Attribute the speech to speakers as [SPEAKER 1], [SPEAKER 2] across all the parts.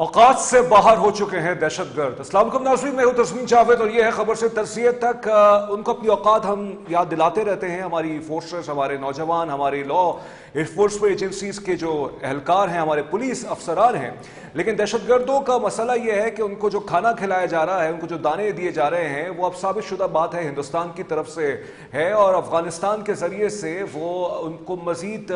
[SPEAKER 1] اوقات سے باہر ہو چکے ہیں دہشت گرد۔ السلام علیکم ناظرین، میں ہوں تسمیم جاوید اور یہ ہے خبر سے تجزیے تک۔ ان کو اپنی اوقات ہم یاد دلاتے رہتے ہیں، ہماری فورسز، ہمارے نوجوان، ہماری لا انفورسمنٹ ایجنسیز کے جو اہلکار ہیں، ہمارے پولیس افسران ہیں، لیکن دہشت گردوں کا مسئلہ یہ ہے کہ ان کو جو کھانا کھلایا جا رہا ہے، ان کو جو دانے دیے جا رہے ہیں، وہ اب ثابت شدہ بات ہے ہندوستان کی طرف سے ہے، اور افغانستان کے ذریعے سے وہ ان کو مزید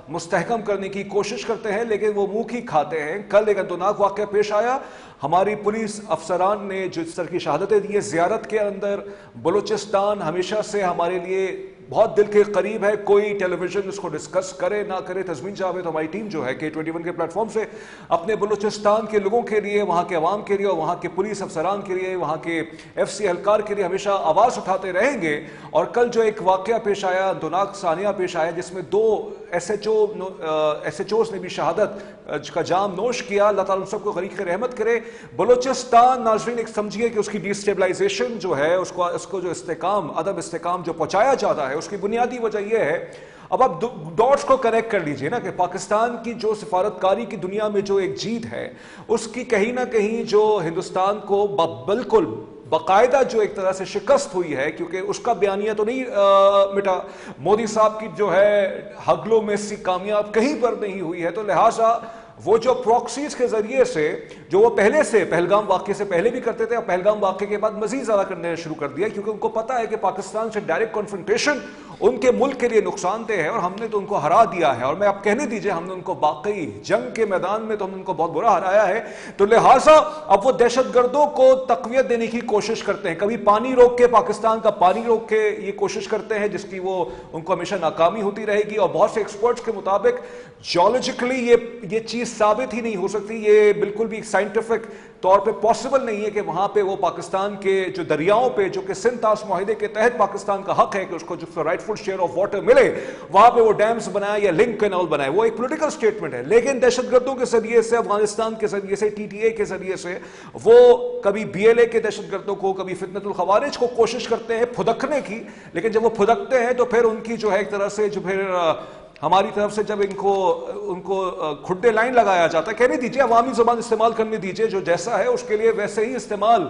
[SPEAKER 1] مستحکم کرنے کی کوشش کرتے ہیں، لیکن وہ منہ کی کھاتے ہیں۔ کل ایک اندوناک واقعہ پیش آیا، ہماری پولیس افسران نے جو اس طرح کی شہادتیں دی ہیں زیارت کے اندر۔ بلوچستان ہمیشہ سے ہمارے لیے بہت دل کے قریب ہے، کوئی ٹیلی ویژن اس کو ڈسکس کرے نہ کرے، تسمیم جاوید ہماری ٹیم جو ہے K21 کے پلیٹ فارم سے اپنے بلوچستان کے لوگوں کے لیے، وہاں کے عوام کے لیے اور وہاں کے پولیس افسران کے لیے، وہاں کے FCA اہلکار کے لیے ہمیشہ آواز اٹھاتے رہیں گے۔ اور کل جو ایک واقعہ پیش آیا، اندوناک ثانیہ پیش آیا، جس میں 2 SHOs نے بھی شہادت کا جام نوش کیا، اللہ تعالیٰ ان سب کو غریق رحمت کرے۔ بلوچستان ناظرین ایک سمجھیے کہ اس کی ڈی اسٹیبلائزیشن جو ہے، اس کو جو استحکام، عدم استحکام جو پہنچایا جاتا ہے، اس کی بنیادی وجہ یہ ہے، اب آپ ڈاٹس کو کنیکٹ کر لیجئے نا، کہ پاکستان کی جو سفارتکاری کی دنیا میں جو ایک جیت ہے، اس کی کہیں نہ کہیں جو ہندوستان کو بالکل باقاعدہ جو ایک طرح سے شکست ہوئی ہے، کیونکہ اس کا بیانیہ تو نہیں مٹا، مودی صاحب کی جو ہے ہگلوں میں سی کامیاب کہیں پر نہیں ہوئی ہے، تو لہٰذا وہ جو پروکسیز کے ذریعے سے جو وہ پہلے سے پہلگام واقعے سے پہلے بھی کرتے تھے، اور پہلگام واقعے کے بعد مزید زیادہ کرنے شروع کر دیا، کیونکہ ان کو پتا ہے کہ پاکستان سے ڈائریکٹ کنفرنٹیشن ان کے ملک کے لیے نقصان دہ ہے، اور ہم نے تو ان کو ہرا دیا ہے، اور میں آپ کہنے دیجئے ہم نے ان کو واقعی جنگ کے میدان میں تو ہم نے ان کو بہت برا ہرایا ہے۔ تو لہٰذا اب وہ دہشت گردوں کو تقویت دینے کی کوشش کرتے ہیں، کبھی پانی روک کے، پاکستان کا پانی روک کے یہ کوشش کرتے ہیں، جس کی وہ ان کو ہمیشہ ناکامی ہوتی رہے گی، اور بہت سے ایکسپرٹس کے مطابق جیولوجیکلی یہ چیز ثابت ہی نہیں ہو سکتی، یہ بالکل بھی سائنٹیفک طور پہ پاسبل نہیں ہے کہ وہاں پہ وہ پاکستان کے جو دریاؤں پہ، جو کہ سندھ طاس معاہدے کے تحت پاکستان کا حق ہے کہ اس کو جو rightful share of water ملے، وہاں پہ وہ ڈیمز بنائے یا لنک کینال بنائے، وہ ایک پولیٹیکل سٹیٹمنٹ ہے۔ لیکن دہشت گردوں کے ذریعے سے، افغانستان کے ذریعے سے، TTA کے ذریعے سے وہ کبھی BLA کے دہشت گردوں کو، کبھی فتنۃ الخوارج کو کوشش کرتے ہیں پھدکنے کی، لیکن جب وہ پھدکتے ہیں تو پھر ان کی جو ہے ایک طرح سے جو پھر ہماری طرف سے جب ان کو کھڈے لائن لگایا جاتا ہے، کہنے دیجئے عوامی زبان استعمال کرنے دیجئے، جو جیسا ہے اس کے لیے ویسے ہی استعمال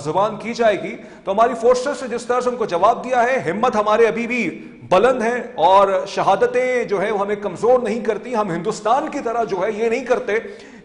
[SPEAKER 1] زبان کی جائے گی، تو ہماری فورسز سے جس طرح سے ان کو جواب دیا ہے، ہمت ہمارے ابھی بھی بلند ہے، اور شہادتیں جو ہے وہ ہمیں کمزور نہیں کرتی۔ ہم ہندوستان کی طرح جو ہے یہ نہیں کرتے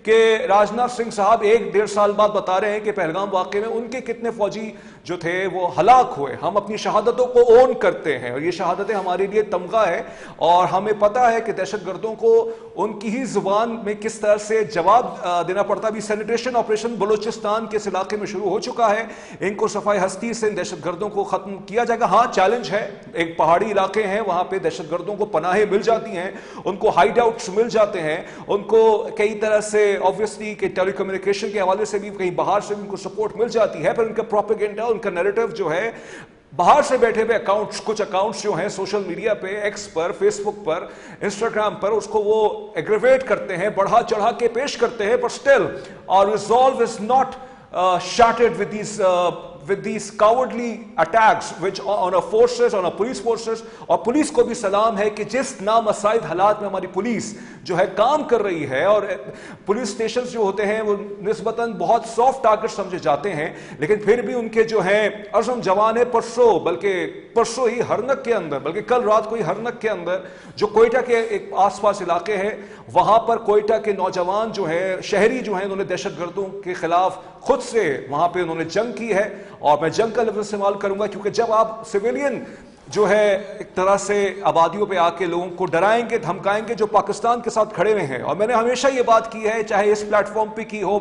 [SPEAKER 1] کہ راجناتھ سنگھ صاحب 1-1.5 سال بعد بتا رہے ہیں کہ پہلگام واقعے میں ان کے کتنے فوجی جو تھے وہ ہلاک ہوئے۔ ہم اپنی شہادتوں کو اون کرتے ہیں، اور یہ شہادتیں ہمارے لیے تمغہ ہے، اور ہمیں پتہ ہے کہ دہشت گردوں کو ان کی ہی زبان میں کس طرح سے جواب دینا پڑتا بھی۔ سینیٹیشن آپریشن بلوچستان کے اس علاقے میں شروع ہو چکا ہے، ان کو صفائی ہستی سے دہشت گردوں کو ختم کیا جائے گا۔ ہاں چیلنج ہے، ایک پہاڑی علاقے ہیں، وہاں پہ دہشت گردوں کو پناہیں مل جاتی ہیں، ان کو ہائیڈ آؤٹس مل جاتے ہیں، ان کو کئی طرح سے obviously کہ ٹیلی کمیونیکیشن کے حوالے سے بھی کہیں باہر سے بھی ان کو سپورٹ مل جاتی ہے، پر ان کا پروپیگنڈا، ان کا نیریٹو جو ہے باہر سے بیٹھے ہوئے اکاؤنٹس، کچھ اکاؤنٹس جو ہیں سوشل میڈیا پہ، ایکس پر، فیس بک پر، انسٹاگرام پر، اس کو وہ ایگریویٹ کرتے ہیں، بڑھا چڑھا کے پیش کرتے ہیں، but still our resolve is not shattered with these cowardly attacks which on our forces, on our police forces. اور پولیس کو بھی سلام ہے کہ جس نامساعد حالات میں ہماری پولیس جو ہے کام کر رہی ہے، اور پولیس اسٹیشنز جو ہوتے ہیں وہ نسبتاً بہت سافٹ ٹارگٹ سمجھے جاتے ہیں، لیکن پھر بھی ان کے جو ہیں عزم جوان ہے۔ پرسوں ہی ہرنک کے اندر، بلکہ کل رات کو ہی ہرنک کے اندر جو کوئٹہ کے ایک آس پاس علاقے ہیں، وہاں پر کوئٹہ کے نوجوان جو ہیں، شہری جو ہیں، انہوں نے دہشت گردوں کے خلاف خود سے وہاں پہ انہوں نے جنگ کی ہے، اور میں جنگ کا لفظ استعمال کروں گا کیونکہ جب آپ سویلین جو ہے ایک طرح سے آبادیوں پہ آ کے لوگوں کو ڈرائیں گے، دھمکائیں گے جو پاکستان کے ساتھ کھڑے ہوئے ہیں، اور میں نے ہمیشہ یہ بات کی ہے، چاہے اس پلیٹ فارم پہ کی ہو،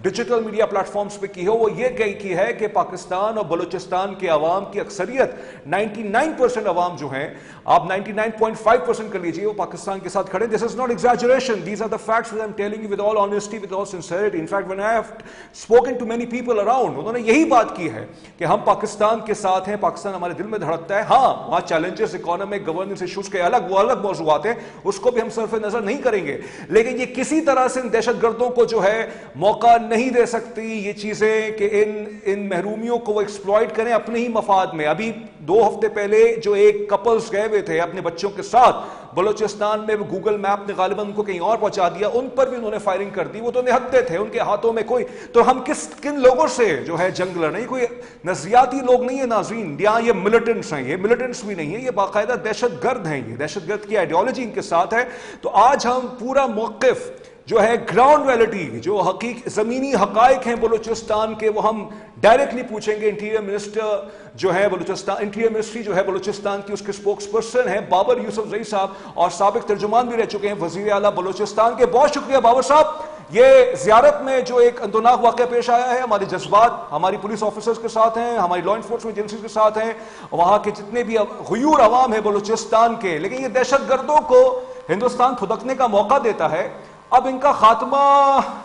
[SPEAKER 1] ڈیجیٹل میڈیا پلیٹ فارمز پہ کی ہو، وہ یہ کی ہے کہ پاکستان اور بلوچستان کے عوام کی اکثریت 99% عوام جو ہیں، آپ 99.5% کر لیجئے، وہ پاکستان کے ساتھ کھڑے۔ This is not exaggeration, these are the facts that I'm telling you with all honesty, with all sincerity. In fact, when I have spoken to many people around, انہوں نے یہی بات کی ہے کہ ہم پاکستان کے ساتھ ہیں، پاکستان ہمارے دل میں دھڑکتا ہے۔ ہاں وہاں چیلنجز، اکانومک، گورننس ایشوز کے وہ الگ موضوعات ہیں، اس کو بھی ہم صرف نظر نہیں کریں گے، لیکن یہ کسی طرح سے ان دہشت گردوں کو جو ہے موقع نہیں دے سکتی یہ چیزیں کہ ان محرومیوں کو وہ ایکسپلائٹ کریں اپنے ہی مفاد میں۔ ابھی 2 ہفتے پہلے جو ایک کپلز گئے ہوئے تھے اپنے بچوں کے ساتھ بلوچستان میں، گوگل میپ نے غالباً ان کو کہیں اور پہنچا دیا، ان پر بھی انہوں نے فائرنگ کر دی. وہ تو نہتے تھے، ان کے ہاتھوں میں کوئی، تو ہم کن لوگوں سے جو ہے جنگ لڑ رہے ہیں؟ کوئی نظریاتی لوگ نہیں ہیں ناظرین، یہاں یہ ملیٹنٹس ہیں، یہ ملیٹنٹس بھی نہیں ہیں، یہ باقاعدہ دہشت گرد ہیں، یہ دہشت گرد کی آئیڈیالوجی ان کے ساتھ ہے. تو آج ہم پورا موقف جو ہے گراؤنڈ ریئلٹی، جو زمینی حقائق ہیں بلوچستان کے، وہ ہم ڈائریکٹلی پوچھیں گے. انٹیریئر منسٹر جو ہے بلوچستان، انٹیریئر منسٹری جو ہے بلوچستان کی، اس کے سپوکس پرسن ہیں بابر یوسف رئی صاحب، اور سابق ترجمان بھی رہ چکے ہیں وزیر اعلیٰ بلوچستان کے. بہت شکریہ بابر صاحب. یہ زیارت میں جو ایک اندوناک واقعہ پیش آیا ہے، ہمارے جذبات ہماری پولیس آفیسرز کے ساتھ ہیں، ہماری لا انفورسمنٹ ایجنسیز کے ساتھ ہیں، وہاں کے جتنے بھی غیور عوام ہیں بلوچستان کے، لیکن یہ دہشت گردوں کو ہندوستان پھدکنے کا موقع دیتا ہے. اب ان کا خاتمہ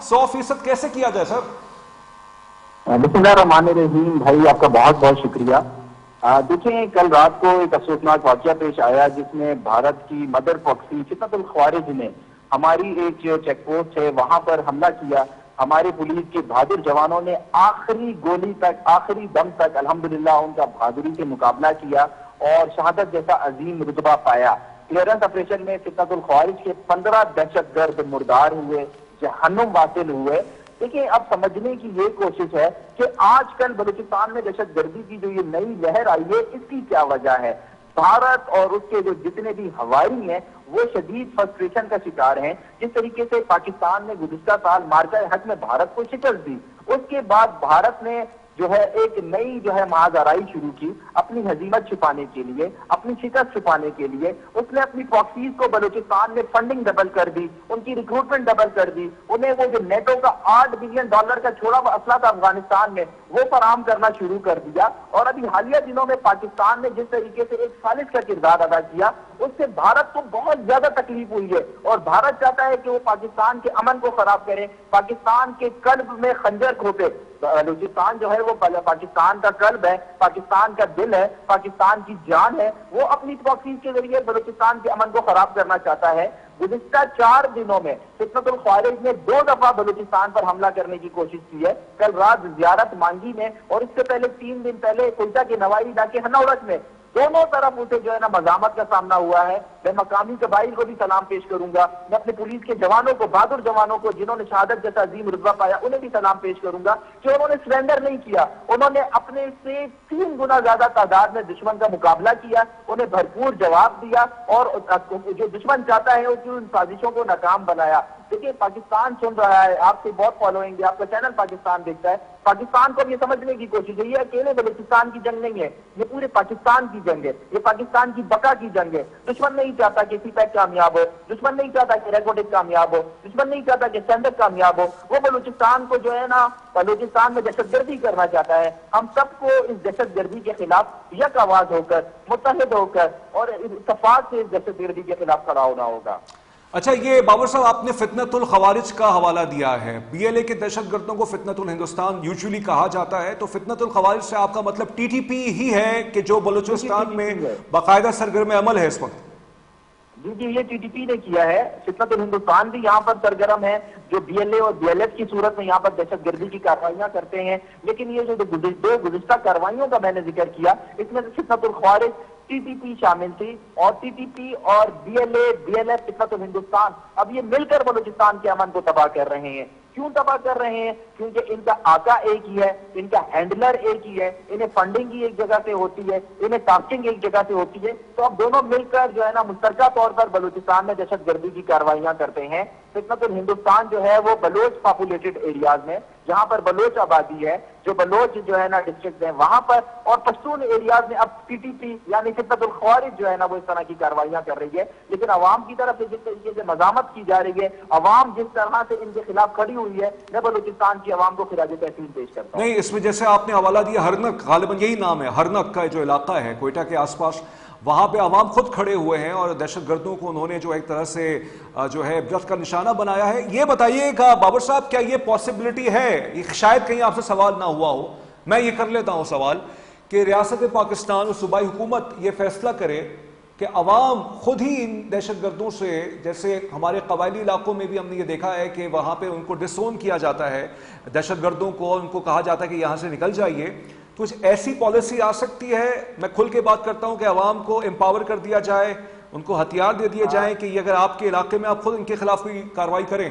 [SPEAKER 1] 100% کیسے کیا جائے سر؟
[SPEAKER 2] بسم اللہ الرحمن الرحیم. بھائی آپ کا بہت بہت شکریہ. دیکھیں، کل رات کو ایک افسوسناک واقعہ پیش آیا جس میں بھارت کی مدر پراکسی فتنۃ الخوارج نے ہماری ایک جو چیک پوسٹ ہے وہاں پر حملہ کیا. ہمارے پولیس کے بہادر جوانوں نے آخری گولی تک، آخری دم تک الحمدللہ ان کا بہادری سے مقابلہ کیا اور شہادت جیسا عظیم رتبہ پایا. کلیئرنس آپریشن میں فتنۃ الخوارج کے 15 دہشت گرد مردار ہوئے، جہنم واصل ہوئے. دیکھیں، اب سمجھنے کی یہ کوشش ہے کہ آج کل بلوچستان میں دہشت گردی کی جو یہ نئی لہر آئی ہے، اس کی کیا وجہ ہے؟ بھارت اور اس کے جو جتنے بھی ہواری ہیں وہ شدید فرسٹریشن کا شکار ہیں. جس طریقے سے پاکستان نے گزشتہ سال مارکہ حق میں بھارت کو شکست دی، اس کے بعد بھارت نے جو ہے ایک نئی جو ہے مہاجرائی شروع کی اپنی ہزیمت چھپانے کے لیے، اپنی شکست چھپانے کے لیے. اس نے اپنی پراکسیز کو بلوچستان میں فنڈنگ ڈبل کر دی، ان کی ریکروٹمنٹ ڈبل کر دی. انہیں وہ جو نیٹو کا $8 بلین کا چھوڑا ہوا اسلحہ تھا افغانستان میں، وہ فراہم کرنا شروع کر دیا. اور ابھی حالیہ دنوں میں پاکستان نے جس طریقے سے ایک سازش کا کردار ادا کیا، اس سے بھارت کو بہت زیادہ تکلیف ہوئی ہے. اور بھارت چاہتا ہے کہ وہ پاکستان کے امن کو خراب کرے، پاکستان کے قلب میں خنجر گھوپے. بلوچستان جو ہے وہ پاکستان کا قلب ہے، پاکستان کا دل ہے، پاکستان کی جان ہے. وہ اپنی پراکسیز کے ذریعے بلوچستان کے امن کو خراب کرنا چاہتا ہے. گزشتہ 4 دنوں میں فتنۃ الخوارج نے 2 دفعہ بلوچستان پر حملہ کرنے کی کوشش کی ہے. کل رات زیارت مانگی میں اور اس سے پہلے 3 دن پہلے کوئٹہ کے نوائی علاقے ہنوڑک میں. دونوں طرف اسے جو ہے نا مزاحمت کا سامنا ہوا ہے. میں مقامی قبائل کو بھی سلام پیش کروں گا، میں اپنے پولیس کے جوانوں کو، بہادر جوانوں کو جنہوں نے شہادت جیسا عظیم رتبہ پایا، انہیں بھی سلام پیش کروں گا کہ انہوں نے سرنڈر نہیں کیا. انہوں نے اپنے سے 3 گنا زیادہ تعداد میں دشمن کا مقابلہ کیا، انہیں بھرپور جواب دیا اور جو دشمن چاہتا ہے اس کی ان سازشوں کو ناکام بنایا. دیکھیے، پاکستان سن رہا ہے، آپ سے بہت فالوئنگ ہے، آپ کا چینل پاکستان دیکھتا ہے. پاکستان کو یہ سمجھنے کی کوشش ہے یہ اکیلے بلوچستان کی جنگ نہیں ہے، یہ پورے پاکستان کی جنگ ہے، یہ پاکستان کی بقا کی جنگ ہے. دشمن نہیں چاہتا کہ سی پیک کامیاب ہو، دشمن نہیں چاہتا کہ ریکارڈنگ کامیاب ہو، دشمن نہیں چاہتا کہ سینڈک کامیاب ہو. وہ بلوچستان کو جو ہے نا بلوچستان میں دہشت گردی کرنا چاہتا ہے. ہم سب کو اس دہشت گردی کے خلاف یک آواز ہو کر، متحد ہو کر اور اتفاق سے اس دہشت گردی کے خلاف کھڑا ہونا ہوگا.
[SPEAKER 1] اچھا، یہ بابر صاحب آپ نے فتنۃ الخوارج کا حوالہ دیا ہے. بی ایل اے کے دہشت گردوں کو فتنۃ الہندوستان یوزولی کہا جاتا ہے، تو فتنۃ الخوارج سے آپ کا مطلب ٹی ٹی پی ہی ہے کہ جو بلوچستان میں باقاعدہ سرگرم عمل ہے اس وقت؟
[SPEAKER 2] جی، یہ ٹی ٹی پی نے کیا ہے. فتنۃ الہندوستان بھی یہاں پر سرگرم ہے، جو بی ایل اے اور بی ایل ایف کی صورت میں یہاں پر دہشت گردی کی کارروائیاں کرتے ہیں. لیکن یہ جو 2 گزشتہ کارروائیوں کا میں نے ذکر کیا، اس میں سے فتنۃ الخوارج، ٹی ٹی پی شامل تھی، اور ٹی ٹی پی اور B L A, B L F, فتنۃ الہندوستان اب یہ مل کر بلوچستان کے امن کو تباہ کر رہے ہیں. کیوں تباہ کر رہے ہیں؟ کیونکہ ان کا آقا ایک ہی ہے، ان کا ہینڈلر ایک ہی ہے، انہیں فنڈنگ ہی ایک جگہ سے ہوتی ہے، انہیں ٹاسکنگ ایک جگہ سے ہوتی ہے. تو اب دونوں مل کر جو ہے نا مشترکہ طور پر بلوچستان میں دہشت گردی کی کارروائیاں کرتے ہیں. فتنۃ الہندوستان جو ہے وہ بلوچ پاپولیٹڈ ایریاز میں، جہاں پر بلوچ آبادی ہے، جو بلوچ جو ہے نا ڈسٹرکٹ ہیں وہاں پر، اور پشتون ایریاز میں اب ٹی ٹی پی یعنی فتنۃ الخوارج جو ہے نا وہ اس طرح کی کارروائیاں کر رہی ہے. لیکن عوام کی طرف سے جس طریقے سے مزاحمت کی جا رہی ہے، عوام جس طرح سے ان کے خلاف کھڑی ہوئی ہے، میں بلوچستان کی عوام کو خراج تحسین پیش کرتا ہوں.
[SPEAKER 1] نہیں، اس میں جیسے آپ نے حوالہ دیا ہرنک، غالباً یہی نام ہے، ہرنک کا جو علاقہ ہے کوئٹہ کے آس پاس، وہاں پہ عوام خود کھڑے ہوئے ہیں اور دہشت گردوں کو انہوں نے جو ایک طرح سے جو ہے عبرت کا نشانہ بنایا ہے. یہ بتائیے گا بابر صاحب، کیا یہ پاسبلٹی ہے، شاید کہیں آپ سے سوال نہ ہوا ہو، میں یہ کر لیتا ہوں سوال، کہ ریاست پاکستان اور صوبائی حکومت یہ فیصلہ کرے کہ عوام خود ہی ان دہشت گردوں سے، جیسے ہمارے قبائلی علاقوں میں بھی ہم نے یہ دیکھا ہے کہ وہاں پہ ان کو ڈسون کیا جاتا ہے، دہشت گردوں کو ان کو کہا جاتا ہے کہ یہاں سے نکل جائیے، کچھ ایسی پالیسی آ سکتی ہے، میں کھل کے بات کرتا ہوں، کہ عوام کو امپاور کر دیا جائے، ان کو ہتھیار دے دیے جائیں کہ یہ اگر آپ کے علاقے میں آپ خود ان کے خلاف کوئی کارروائی کریں؟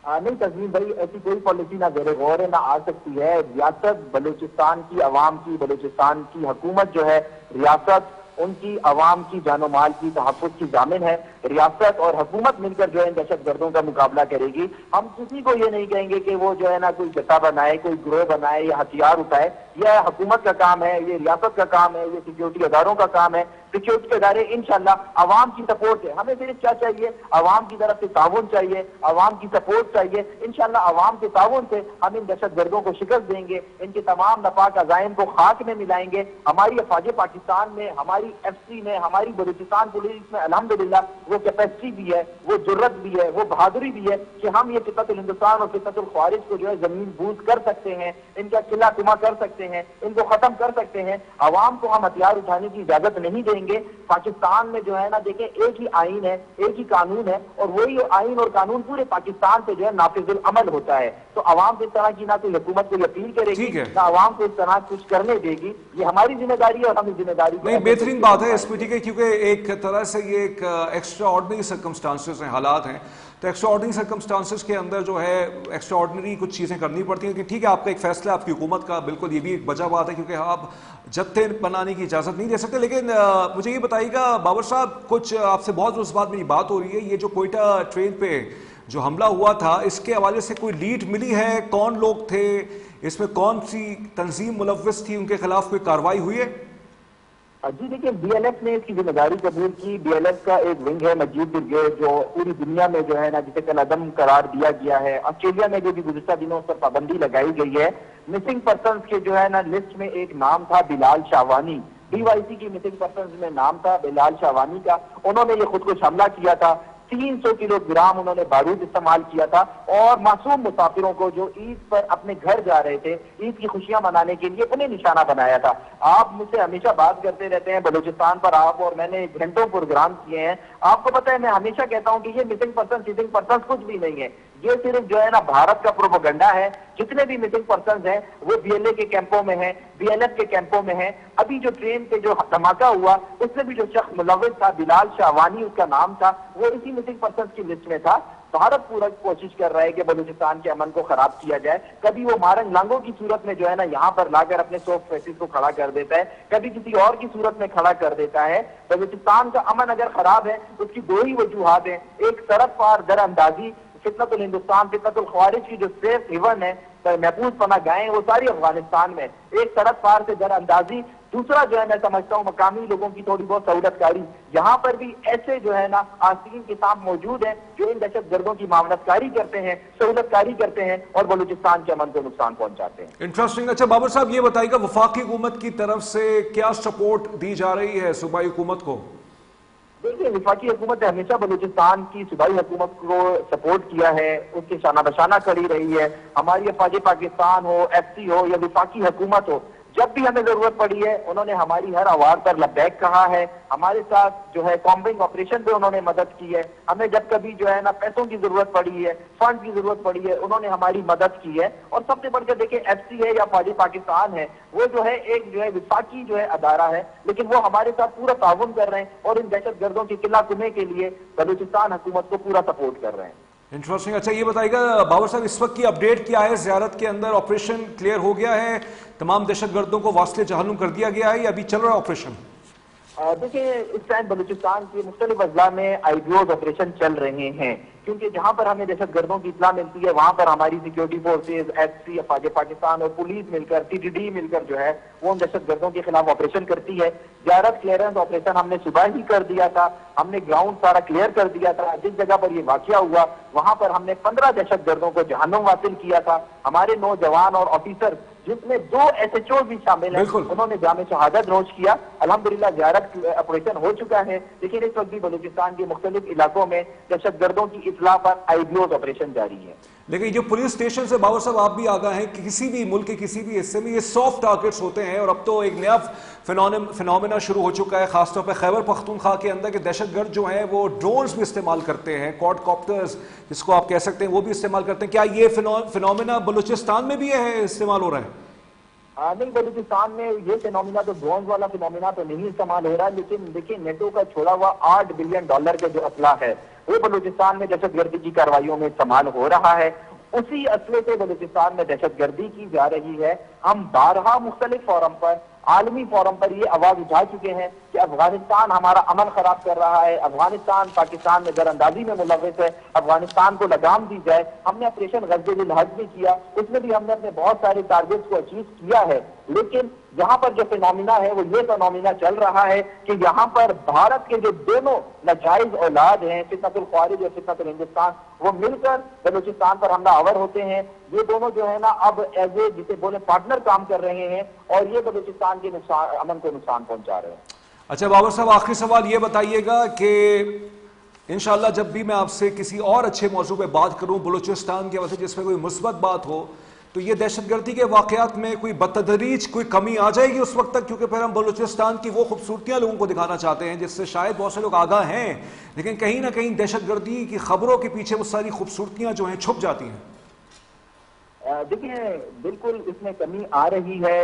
[SPEAKER 2] نہیں تسلیم بھائی، ایسی کوئی پالیسی نہ زیر غور ہے، نہ آ سکتی ہے۔ ریاست بلوچستان کی عوام کی، بلوچستان کی حکومت جو ہے، ریاست ان کی عوام کی جان و مال کی تحفظ کی ضامن ہے۔ ریاست اور حکومت مل کر جو ہے دہشت گردوں کا مقابلہ کرے گی۔ ہم کسی کو یہ نہیں کہیں گے کہ وہ جو ہے نا کوئی جتھا بنائے، کوئی گروہ بنائے یا ہتھیار اٹھائے۔ یہ حکومت کا کام ہے، یہ ریاست کا کام ہے، یہ سیکیورٹی اداروں کا کام ہے۔ سیکیورٹی ادارے انشاءاللہ عوام کی سپورٹ ہے۔ ہمیں صرف کیا چاہیے؟ عوام کی طرف سے تعاون چاہیے، عوام کی سپورٹ چاہیے۔ انشاءاللہ عوام کے تعاون سے ہم ان دہشت گردوں کو شکست دیں گے، ان کے تمام ناپاک عزائم کو خاک میں ملائیں گے۔ ہماری افواج پاکستان میں، ہماری ایف سی میں، ہماری بلوچستان پولیس میں الحمدللہ وہ کیپیسٹی بھی ہے، وہ جرت بھی ہے، وہ بہادری بھی ہے کہ ہم یہ فتنۃ الہندوستان اور فتنۃ الخوارج کو جو ہے زمین بوس کر سکتے ہیں، ان کا قلعہ کما کر سکتے ہیں، ان کو ختم کر سکتے ہیں۔ عوام کو ہم ہتھیار اٹھانے کی اجازت نہیں دیں گے۔ پاکستان میں جو ہے نا دیکھیں، ایک ہی آئین ہے، ایک ہی قانون ہے، اور وہی آئین اور قانون پورے پاکستان سے جو ہے نافذ العمل ہوتا ہے۔ تو عوام کو اس طرح کی نہ کوئی حکومت کوئی اپیل کرے گی، نہ عوام کو اس طرح کچھ کرنے دے گی۔ یہ ہماری ذمہ داری ہے اور ہم اس ذمہ داری کو
[SPEAKER 1] نہیں، بہترین بات ہے اس پہ، ٹھیک ہے، کیونکہ ایک طرح سے یہ ایک ایکسٹرا آرڈنری سرکمسٹانسز ہیں، حالات ہیں، تو ایکسٹرا آرڈنری سرکمسٹانسز کے اندر جو ہے ایکسٹرا آرڈنری کچھ چیزیں کرنی پڑتی ہیں۔ کہ ٹھیک ہے، آپ کا ایک فیصلہ ہے، آپ کی حکومت کا، بالکل یہ بھی ایک وجہ بات ہے، کیونکہ آپ جتھے بنانے کی اجازت نہیں دے سکتے۔ لیکن مجھے یہ بتائیے گا بابر صاحب، کچھ آپ سے بہت روز بعد میری بات ہو رہی ہے، یہ جو کوئٹہ ٹرین پہ جو حملہ ہوا تھا، اس کے حوالے سے کوئی لیڈ ملی ہے؟ کون لوگ تھے اس میں؟ کون سی تنظیم ملوث تھی؟ ان کے خلاف کوئی کارروائی ہوئی ہے؟
[SPEAKER 2] جی دیکھیں، بی ایل ایف نے اس کی ذمہ داری قبول کی۔ بی ایل ایف کا ایک ونگ ہے مجید برگیڈ، جو پوری دنیا میں جو ہے نا جسے کل عدم قرار دیا گیا ہے۔ آسٹریلیا میں جو بھی گزشتہ دنوں اس پر پابندی لگائی گئی ہے۔ مسنگ پرسنز کے جو ہے نا لسٹ میں ایک نام تھا بلال شاوانی، ڈی وائی سی کی مسنگ پرسنز میں نام تھا بلال شاوانی کا۔ انہوں نے یہ خودکش حملہ کیا تھا، 300 کلو گرام انہوں نے بارود استعمال کیا تھا، اور معصوم مسافروں کو جو عید پر اپنے گھر جا رہے تھے، عید کی خوشیاں منانے کے لیے، انہیں نشانہ بنایا تھا۔ آپ مجھ سے ہمیشہ بات کرتے رہتے ہیں بلوچستان پر، آپ اور میں نے گھنٹوں پروگرام کیے ہیں۔ آپ کو پتہ ہے، میں ہمیشہ کہتا ہوں کہ یہ مسنگ پرسنز کچھ بھی نہیں ہے، یہ صرف جو ہے نا بھارت کا پروپیگنڈا ہے۔ جتنے بھی مسنگ پرسنز ہیں وہ بی ایل اے کے کیمپوں میں ہیں، بی ایل ایف کے کیمپوں میں ہیں۔ ابھی جو ٹرین پہ جو دھماکہ ہوا، اس میں بھی جو شخص ملوث تھا، بلال شاوانی اس کا نام تھا، وہ اسی مسنگ پرسنز کی لسٹ میں تھا۔ بھارت پورا کوشش کر رہا ہے کہ بلوچستان کے امن کو خراب کیا جائے۔ کبھی وہ مارنگ لانگوں کی صورت میں جو ہے نا یہاں پر لا کر اپنے سوفٹ فیسز کو کھڑا کر دیتا ہے، کبھی کسی اور کی صورت میں کھڑا کر دیتا ہے۔ بلوچستان کا امن اگر خراب ہے، اس کی دو ہی وجوہات ہیں: ایک سرحد پار در اندازی، فتنۃ الہندوستان، فتنۃ الخوارج کی جو سیف ہیون ہے، محفوظ پناہ گاہیں، وہ ساری افغانستان میں، ایک سرحد پار سے در اندازی۔ دوسرا جو ہے میں سمجھتا ہوں مقامی لوگوں کی تھوڑی بہت سہولت کاری۔ یہاں پر بھی ایسے جو ہے نا آسین کتاب موجود ہیں جو ان دہشت گردوں کی معاونت کاری کرتے ہیں، سہولت کاری کرتے ہیں، اور بلوچستان کے امن کو نقصان پہنچاتے ہیں۔
[SPEAKER 1] انٹرسٹنگ۔ اچھا بابر صاحب، یہ بتائیے گا وفاقی حکومت کی طرف سے کیا سپورٹ دی جا رہی ہے صوبائی حکومت کو؟
[SPEAKER 2] دیکھیے، وفاقی حکومت نے ہمیشہ بلوچستان کی صوبائی حکومت کو سپورٹ کیا ہے، اس کے شانہ بشانہ کھڑی رہی ہے۔ ہماری افواج پاکستان ہو، ایف سی ہو یا وفاقی حکومت ہو، جب بھی ہمیں ضرورت پڑی ہے انہوں نے ہماری ہر آواز پر لبیک کہا ہے۔ ہمارے ساتھ جو ہے کامبنگ آپریشن پہ انہوں نے مدد کی ہے۔ ہمیں جب کبھی جو ہے نا پیسوں کی ضرورت پڑی ہے، فنڈ کی ضرورت پڑی ہے، انہوں نے ہماری مدد کی ہے۔ اور سب سے بڑھ کر دیکھیں، ایف سی ہے یا فوج پاکستان ہے، وہ جو ہے ایک جو ہے وفاقی جو ہے ادارہ ہے، لیکن وہ ہمارے ساتھ پورا تعاون کر رہے ہیں اور ان دہشت گردوں کی قلعہ کمے کے لیے بلوچستان حکومت کو پورا سپورٹ کر رہے ہیں۔
[SPEAKER 1] انٹرسٹنگ۔ اچھا یہ بتائیے گا بابر صاحب، اس وقت کی اپڈیٹ کیا ہے؟ زیارت کے اندر آپریشن کلیئر ہو گیا ہے؟ تمام دہشت گردوں کو واصل جہنم کر دیا گیا ہے یا ابھی چل رہا ہے آپریشن؟
[SPEAKER 2] دیکھیں، اس ٹائم بلوچستان کے مختلف اضلاع میں آئی بی اوز آپریشن چل رہے ہیں، کیونکہ جہاں پر ہمیں دہشت گردوں کی اطلاع ملتی ہے وہاں پر ہماری سیکیورٹی فورسز، ایف سی، افواج پاکستان اور پولیس مل کر، ٹی ٹی ڈی مل کر جو ہے وہ ان دہشت گردوں کے خلاف آپریشن کرتی ہے۔ زیارت کلیئرنس آپریشن ہم نے صبح ہی کر دیا تھا، ہم نے گراؤنڈ سارا کلیئر کر دیا تھا۔ جس جگہ پر یہ واقعہ ہوا وہاں پر ہم نے 15 دہشت گردوں کو جہنم واصل کیا تھا۔ ہمارے نوجوان اور آفیسر، جس میں 2 ایس ایچ او بھی شامل ہیں، انہوں نے جامع شہادت نوش کیا۔ الحمدللہ زیارت آپریشن ہو چکا ہے، لیکن اس وقت بھی بلوچستان کے مختلف علاقوں میں دہشت گردوں کی اطلاع پر آئی بی اوز آپریشن جاری ہے۔
[SPEAKER 1] لیکن جو پولیس اسٹیشن سے بابر صاحب آپ بھی آگاہ ہیں کہ کسی بھی ملک کے کسی بھی حصے میں یہ سافٹ ٹارگٹس ہوتے ہیں، اور اب تو ایک نیا فنومینا شروع ہو چکا ہے، خاص طور پہ خیبر پختونخوا کے اندر، کہ دہشت گرد جو ہیں وہ ڈرونز بھی استعمال کرتے ہیں، کوڈ کاپٹرز جس کو آپ کہہ سکتے ہیں، وہ بھی استعمال کرتے ہیں۔ کیا یہ فنومینا بلوچستان میں بھی ہے، استعمال ہو رہا ہے؟
[SPEAKER 2] نہیں، بلوچستان میں یہ فینومینا تو ڈرونز والا فینومینا تو نہیں استعمال ہو رہا، لیکن دیکھیں نیٹو کا چھوڑا ہوا $8 بلین کا جو اسلحہ ہے وہ بلوچستان میں دہشت گردی کی کارروائیوں میں استعمال ہو رہا ہے. اسی اسلحے سے بلوچستان میں دہشت گردی کی جا رہی ہے. ہم بارہا مختلف فورم پر، عالمی فورم پر یہ آواز اٹھا چکے ہیں کہ افغانستان ہمارا امن خراب کر رہا ہے، افغانستان پاکستان میں در اندازی میں ملوث ہے، افغانستان کو لگام دی جائے. ہم نے آپریشن غزہ الحج بھی کیا، اس میں بھی ہم نے اپنے بہت سارے ٹارگیٹس کو اچیو کیا ہے. لیکن یہاں پر جو فینومینا ہے وہ یہ فینومینا چل رہا ہے کہ یہاں پر بھارت کے جو دونوں ناجائز اولاد ہیں، فتنۃ الخوارج اور فتنۃ الہندوستان، وہ مل کر بلوچستان پر حملہ آور ہوتے ہیں. یہ دونوں جو ہے نا اب ایز اے جسے بولے پارٹنر کام کر رہے ہیں اور یہ بلوچستان کے امن کو نقصان پہنچا رہے ہیں.
[SPEAKER 1] اچھا بابر صاحب، آخری سوال یہ بتائیے گا کہ انشاءاللہ جب بھی میں آپ سے کسی اور اچھے موضوع پہ بات کروں بلوچستان کی وجہ سے جس میں کوئی مثبت بات ہو، تو یہ دہشت گردی کے واقعات میں کوئی بتدریج کوئی کمی آ جائے گی اس وقت تک، کیونکہ پھر ہم بلوچستان کی وہ خوبصورتیاں لوگوں کو دکھانا چاہتے ہیں جس سے شاید بہت سے لوگ آگاہ ہیں، لیکن کہیں نہ کہیں دہشت گردی کی خبروں کے پیچھے وہ ساری خوبصورتیاں جو ہیں چھپ جاتی ہیں.
[SPEAKER 2] دیکھیں بالکل اس میں کمی آ رہی ہے.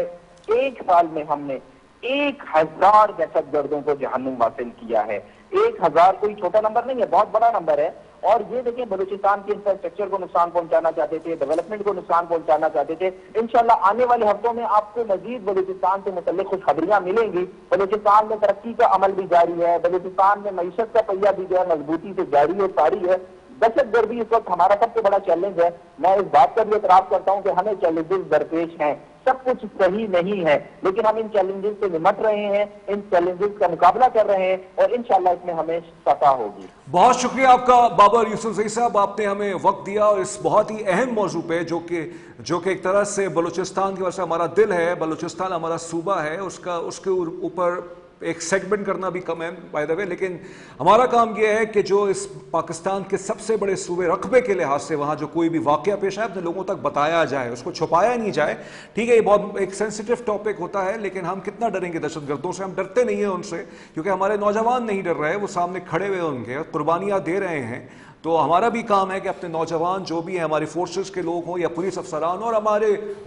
[SPEAKER 2] 1 سال میں ہم نے 1000 دہشت گردوں کو جہنم واصل کیا ہے. 1000 کوئی چھوٹا نمبر نہیں ہے، بہت بڑا نمبر ہے. اور یہ دیکھیں بلوچستان کے انفراسٹرکچر کو نقصان پہنچانا چاہتے تھے، ڈیولپمنٹ کو نقصان پہنچانا چاہتے تھے. انشاءاللہ آنے والے ہفتوں میں آپ کو مزید بلوچستان سے متعلق خوشخبریاں ملیں گی. بلوچستان میں ترقی کا عمل بھی جاری ہے، بلوچستان میں معیشت کا پہیہ بھی جو ہے مضبوطی سے جاری اور ساری ہے. دہشت گردی اس وقت ہمارا سب سے بڑا چیلنج ہے. میں اس بات پر بھی اعتراف کرتا ہوں کہ ہمیں چیلنجز درپیش ہیں، سب کچھ صحیح نہیں ہے، لیکن ہم ان چیلنجز سے نمٹ رہے ہیں، ان چیلنجز کا مقابلہ کر رہے ہیں اور انشاءاللہ اس میں ہمیں فتح ہوگی.
[SPEAKER 1] بہت شکریہ آپ کا بابر یوسفزئی صاحب، آپ نے ہمیں وقت دیا اور اس بہت ہی اہم موضوع پہ جو کہ ایک طرح سے بلوچستان کی وجہ سے ہمارا دل ہے، بلوچستان ہمارا صوبہ ہے، اس کے اوپر ایک سیگمنٹ کرنا بھی کم ہے بائی دا وے، لیکن ہمارا کام یہ ہے کہ جو اس پاکستان کے سب سے بڑے صوبے رقبے کے لحاظ سے وہاں جو کوئی بھی واقعہ پیش آئے اپنے لوگوں تک بتایا جائے، اس کو چھپایا نہیں جائے. ٹھیک ہے یہ بہت ایک سینسیٹیو ٹاپک ہوتا ہے، لیکن ہم کتنا ڈریں گے دہشت گردوں سے؟ ہم ڈرتے نہیں ہیں ان سے، کیونکہ ہمارے نوجوان نہیں ڈر رہے، وہ سامنے کھڑے ہوئے ان کے قربانیاں دے رہے ہیں. تو ہمارا بھی کام ہے کہ اپنے نوجوان جو بھی ہیں، ہماری فورسز کے لوگ ہوں یا پولیس افسران اور ہمارے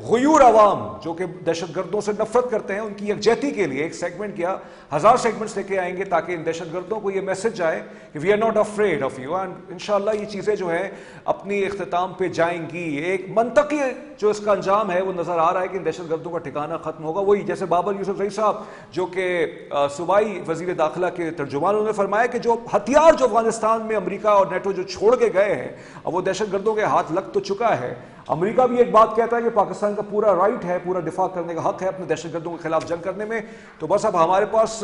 [SPEAKER 1] غیور عوام جو کہ دہشت گردوں سے نفرت کرتے ہیں، ان کی یکجہتی کے لیے ایک سیگمنٹ کیا 1000 سیگمنٹس لے کے آئیں گے تاکہ ان دہشت گردوں کو یہ میسج آئے کہ we are not afraid of you. And انشاءاللہ یہ چیزیں جو ہیں اپنی اختتام پہ جائیں گی. ایک منطقی جو اس کا انجام ہے وہ نظر آ رہا ہے کہ ان دہشت گردوں کا ٹھکانہ ختم ہوگا. وہی جیسے بابر یوسفزئی صاحب جو کہ صوبائی وزیر داخلہ کے ترجمان، انہوں نے فرمایا کہ جو ہتھیار جو افغانستان میں امریکہ اور نیٹو جو چھوڑ کے گئے ہیں اب وہ دہشت گردوں کے ہاتھ لگ تو چکا ہے. امریکہ بھی ایک بات کہتا ہے کہ پاکستان کا پورا رائٹ ہے، پورا دفاع کرنے کا حق ہے اپنے دہشت گردوں کے خلاف جنگ کرنے میں. تو بس اب ہمارے پاس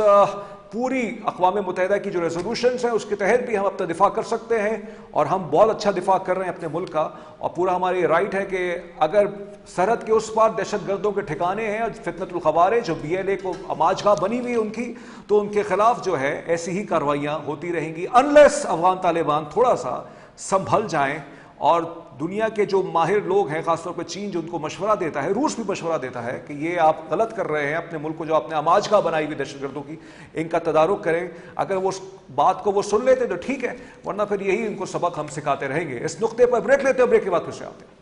[SPEAKER 1] پوری اقوام متحدہ کی جو ریزولوشنز ہیں اس کے تحت بھی ہم اپنا دفاع کر سکتے ہیں اور ہم بہت اچھا دفاع کر رہے ہیں اپنے ملک کا. اور پورا ہماری رائٹ ہے کہ اگر سرحد کے اس پار دہشت گردوں کے ٹھکانے ہیں، فتنۃ الخوارج جو BLA کو آماجگاہ بنی ہوئی ان کی، تو ان کے خلاف جو ہے ایسی ہی کارروائیاں ہوتی رہیں گی انلیس افغان طالبان تھوڑا سا سنبھل جائیں. اور دنیا کے جو ماہر لوگ ہیں، خاص طور پہ چین جو ان کو مشورہ دیتا ہے، روس بھی مشورہ دیتا ہے کہ یہ آپ غلط کر رہے ہیں، اپنے ملک کو جو آپ نے آماجگاہ بنائی ہوئی دہشت گردوں کی، ان کا تدارک کریں. اگر وہ بات کو وہ سن لیتے تو ٹھیک ہے، ورنہ پھر یہی ان کو سبق ہم سکھاتے رہیں گے. اس نقطے پر بریک لیتے ہیں، بریک کے بعد پھر سے آتے ہیں.